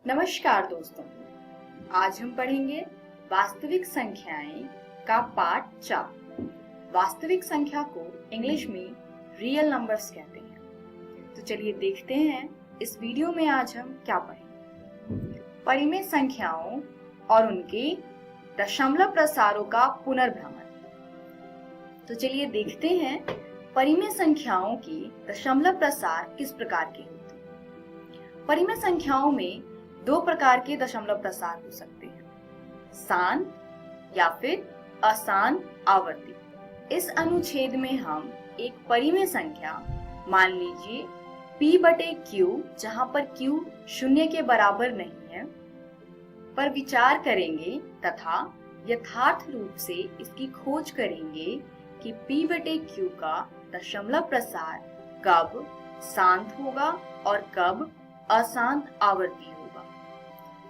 नमस्कार दोस्तों, आज हम पढ़ेंगे वास्तविक संख्याएं का पार्ट 4। वास्तविक संख्या को इंग्लिश में रियल नंबर्स कहते हैं। तो चलिए देखते हैं इस वीडियो में आज हम क्या पढ़ेंगे। परिमेय संख्याओं और उनके दशमलव प्रसारों का पुनर्भ्रमण। तो चलिए देखते हैं परिमेय संख्याओं की दशमलव प्रसार किस प्रकार के होते हैं। परिमेय संख्याओं में दो प्रकार के दशमलव प्रसार हो सकते हैं, शांत या फिर अशांत आवर्ती। इस अनुच्छेद में हम एक परिमेय संख्या, मान लीजिए p/q, जहां पर q शून्य के बराबर नहीं है, पर विचार करेंगे तथा यथार्थ रूप से इसकी खोज करेंगे कि p/q का दशमलव प्रसार कब शांत होगा और कब अशांत आवर्ती होगा।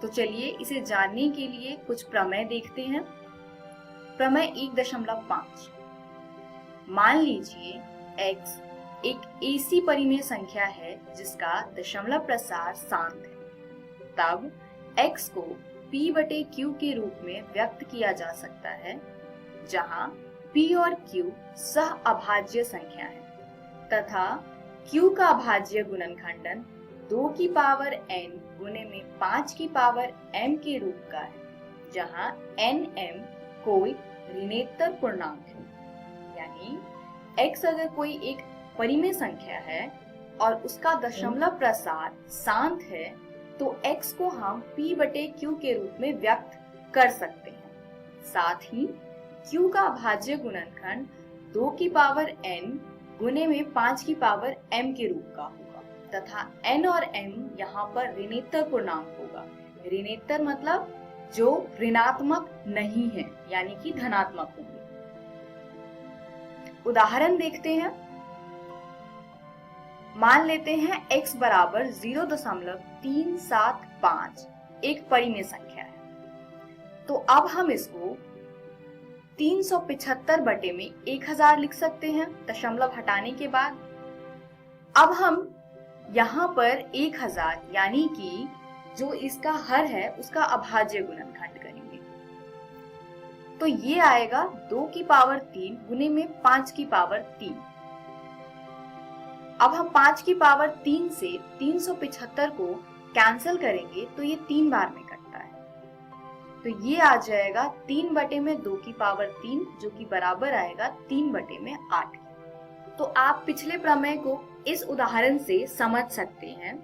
तो चलिए इसे जानने के लिए कुछ प्रमेय देखते हैं। प्रमेय 1.5। मान लीजिए x एक ऐसी परिमेय संख्या है जिसका दशमलव प्रसार शांत है, तब x को p/q के रूप में व्यक्त किया जा सकता है, जहां p और q सह अभाज्य संख्या है तथा q का अभाज्य गुणनखंडन 2 की पावर n गुने में 5 की पावर m के रूप का है, जहां nm कोई ऋणेतर पूर्णांक है। यानी x अगर कोई एक परिमेय संख्या है और उसका दशमलव प्रसार शांत है, तो x को हम p/q के रूप में व्यक्त कर सकते हैं। साथ ही q का अभाज्य गुणनखंड 2 की पावर n गुने में 5 की पावर m के रूप का होगा तथा n और m यहाँ पर ऋणेतर पूर्णांक होगा। ऋणेतर मतलब जो ऋणात्मक नहीं है, यानी कि धनात्मक होंगे। उदाहरण देखते हैं। मान लेते हैं x बराबर 0.375 एक परिमेय संख्या है। तो अब हम इसको 375 बटे में 1000 लिख सकते हैं दशमलव हटाने के बाद। अब हम यहाँ पर 1000 यानी कि जो इसका हर है उसका अभाज्य गुणनखंड करेंगे, तो ये आएगा 2 की पावर 3 गुने में 5 की पावर 3। अब हम 5 की पावर 3 से 375 को कैंसिल करेंगे तो ये 3 बार में कटता है, तो ये आ जाएगा 3 बटे में 2 की पावर 3, जो कि बराबर आएगा 3 बटे में 8। तो आप पिछले प्रमेय को इस उदाहरण से समझ सकते हैं।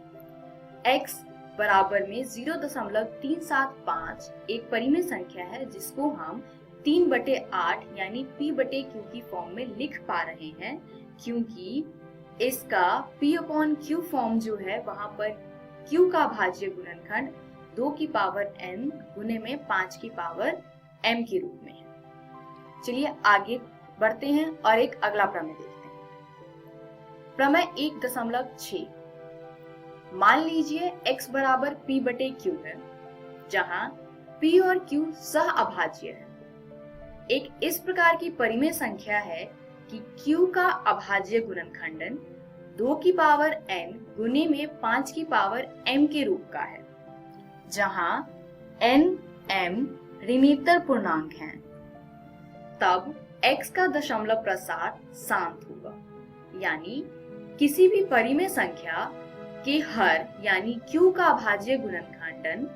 x बराबर में 0.375 एक परिमेय संख्या है जिसको हम 3/8 यानी p/q की फॉर्म में लिख पा रहे हैं, क्योंकि इसका p/q फॉर्म जो है वहां पर q का भाज्य गुणनखंड 2 की पावर n गुने में 5 की पावर m के रूप में है। चलिए आगे बढ़ते हैं और एक अगला प्रमेय देखते हैं। प्रमेय 1.6। मान लीजिए x बराबर p/q है, जहां p और q सह अभाज्य है। एक इस प्रकार की परिमेय संख्या है कि q का अभाज्य गुणनखंडन 2 की पावर n गुने में 5 की पावर m के रूप का है, जहां n m ऋणेतर पूर्णांक हैं। तब x का दशमलव प्रसार शांत होगा। यानी किसी भी परिमेय संख्या के हर यानी q का अभाज्य गुणनखंडन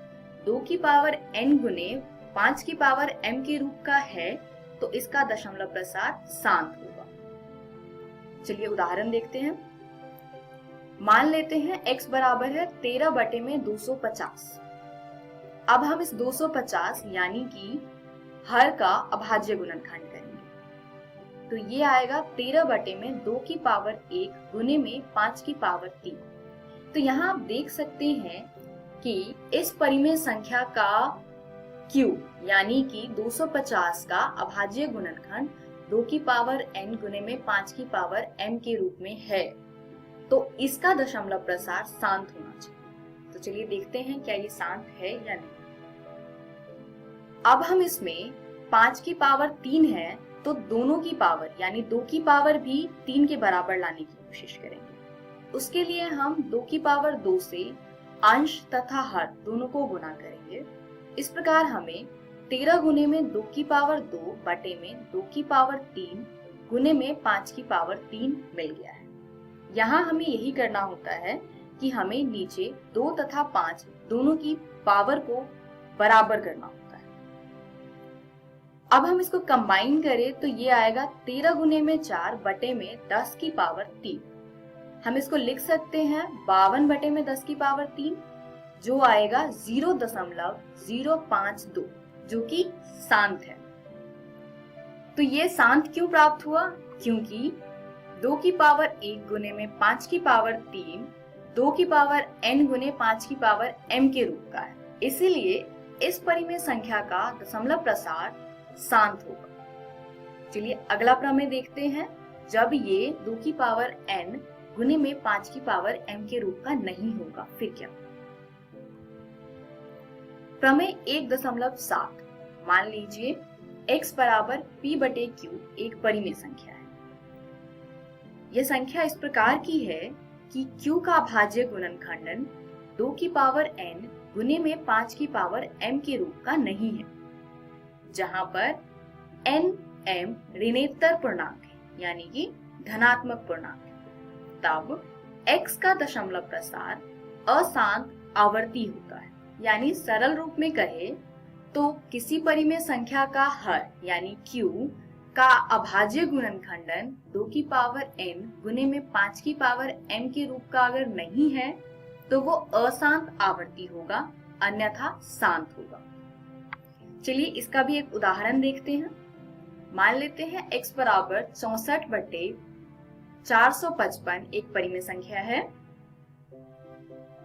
2 की पावर n गुने 5 की पावर m के रूप का है, तो इसका दशमलव प्रसार शांत होगा। चलिए उदाहरण देखते हैं। मान लेते हैं x बराबर है 13 बटे में 250। अब हम इस 250 यानी कि हर का अभाज्य गुणनखंड करेंगे, तो ये आएगा 13 बटे में 2 की पावर 1 गुने में 5 की पावर 3। तो यहाँ आप देख सकते हैं कि इस परिमेय संख्या का q यानी कि 250 का अभाज्य गुणनखंड 2 की पावर n गुने में 5 की पावर m के रूप में है, तो इसका दशमलव प्रसार शांत होना चाहिए। तो चलिए देखते हैं क्या ये शांत है या नहीं। अब हम इसमें 5 की पावर 3 है, तो दोनों की पावर यानी 2 की पावर भी 3 के बराबर लाने की कोशिश करेंगे। उसके लिए हम 2 की पावर 2 से अंश तथा हर दोनों को गुना करेंगे। इस प्रकार हमें 13 गुने में 2 की पावर 2 बटे में 2 की पावर 3 गुने में 5 की पावर 3 मिल गया है। यहाँ हमें यही करना होता है कि हमें नीचे 2 तथा 5 दोनों की पावर को बराबर करना होता है। अब हम इसको कंबाइन करें तो ये आएगा 13 गुने में 4 बटे में 10 की पावर 3। हम इसको लिख सकते हैं 52 बटे में 10 की पावर 3, जो आएगा 0.052, जो कि शांत है। तो ये शांत क्यों प्राप्त हुआ? क्योंकि 2 की पावर 1 गुने में 5 की पावर 3 2 की पावर n गुने 5 की पावर m के रूप का है, इसीलिए इस परिमेय संख्या का दशमलव प्रसार शांत होगा। चलिए अगला प्रमेय देखते हैं। जब ये 2 की पावर n गुने में 5 की पावर m के रूप का नहीं होगा, फिर क्या? प्रमेय 1.7। मान लीजिए x बराबर p बटे q एक परिमेय संख्या है। यह संख्या इस प्रकार की है कि q का अभाज्य गुणनखंडन 2 की पावर n गुने में 5 की पावर m के रूप का नहीं है, जहां पर n m ऋणोत्तर पूर्णांक है, यानी कि धनात्मक पूर्णांक है। तब x का दशमलव प्रसार अशांत आवर्ती होता है। यानी सरल रूप में कहे तो किसी परिमेय संख्या का हर यानी q का अभाज्य गुणनखंडन 2 की पावर n गुने में 5 की पावर m के रूप का अगर नहीं है तो वो अशांत आवर्ती होगा, अन्यथा शांत होगा। चलिए इसका भी एक उदाहरण देखते हैं। मान लेते हैं x बराबर 64 बटे 455 एक परिमेय संख्या है।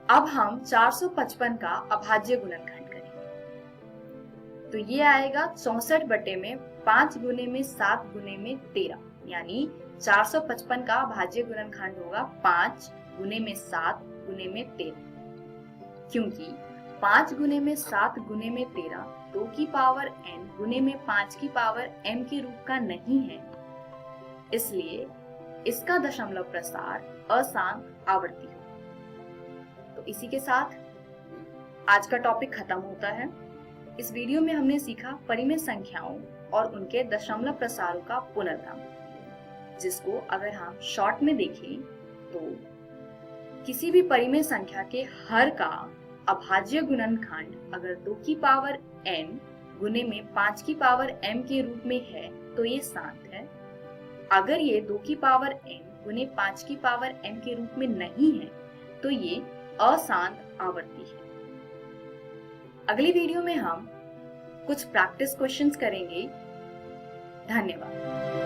अब हम 455 का अभाज्य गुणनखंड करेंगे, तो ये आएगा 64 बटे में 5 गुने में 7 गुने में 13, यानी 455 का अभाज्य गुणनखंड होगा 5 गुने में 7 गुने में 13, क्योंकि 5 गुने में 7 गुने में 13 2 की पावर n गुने में 5 की पावर m के रूप का नहीं है, इसलिए इसका दशमलव प्रसार अशांत आवर्ती हो। तो इसी के साथ आज का टॉपिक खत्म होता है। इस वीडियो में हमने सीखा परिमेय संख्याओं और उनके दशमलव प्रसारों का पुनर्क्रम, जिसको अगर हम शॉर्ट में देखें तो किसी भी परिमेय संख्या के हर का अभाज्य गुणनखंड अगर 2 की पावर n गुने में 5 की पावर m के रूप में है तो ये शांत है। अगर ये 2 की पावर n गुने 5 की पावर m के रूप में नहीं है तो ये अशांत आवर्ती है। अगली वीडियो में हम कुछ प्रैक्टिस क्वेश्चंस करेंगे। धन्यवाद।